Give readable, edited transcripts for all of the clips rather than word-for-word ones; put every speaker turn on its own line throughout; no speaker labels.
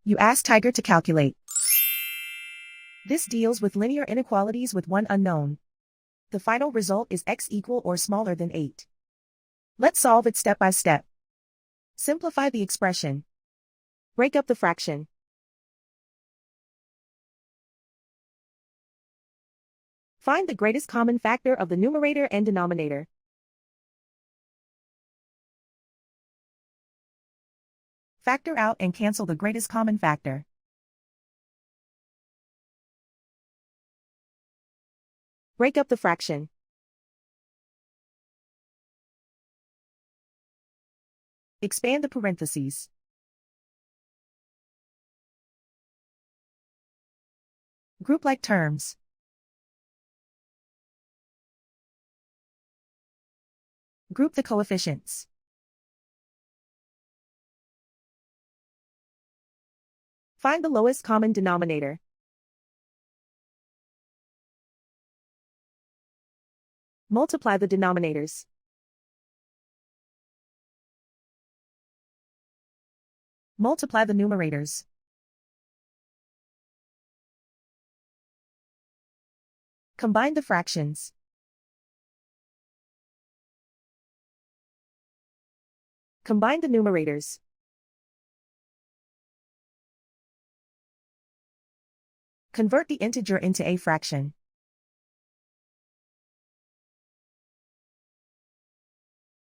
You ask Tiger to calculate. This deals with linear inequalities with one unknown. The final result is x equal or smaller than 8. Let's solve it step by step. Simplify the expression. Break up the fraction. Find the greatest common factor of the numerator and denominator. Factor out and cancel the greatest common factor. Break up the fraction. Expand the parentheses. Group like terms. Group the coefficients. Find the lowest common denominator. Multiply the denominators. Multiply the numerators. Combine the fractions. Combine the numerators. Convert the integer into a fraction.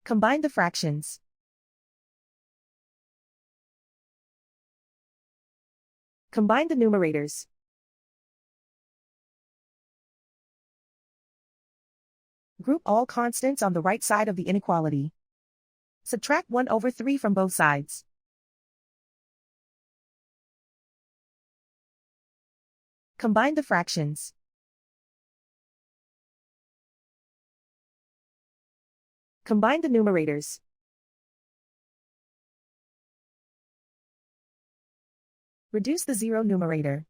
Combine the fractions. Combine the numerators. Group all constants on the right side of the inequality. Subtract 1/3 from both sides. Combine the fractions. Combine the numerators. Reduce the zero numerator.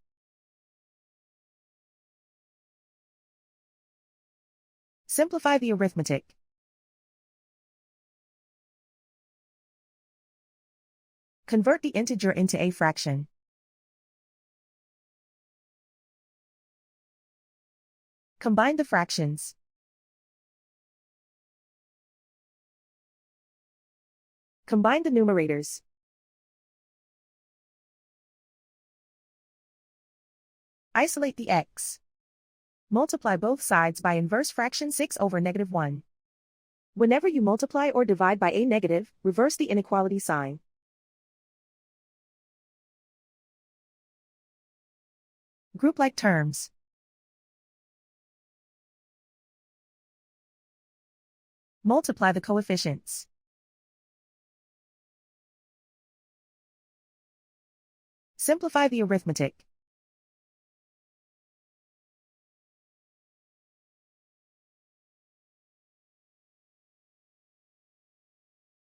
Simplify the arithmetic. Convert the integer into a fraction. Combine the fractions. Combine the numerators. Isolate the x. Multiply both sides by inverse fraction 6/(-1). Whenever you multiply or divide by a negative, reverse the inequality sign. Group like terms. Multiply the coefficients. Simplify the arithmetic.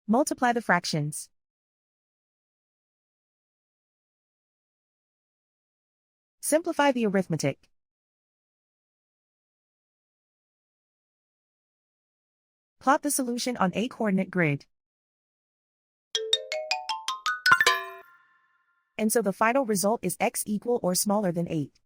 Multiply the fractions. Simplify the arithmetic. Plot the solution on a coordinate grid. And so the final result is x equal or smaller than 8.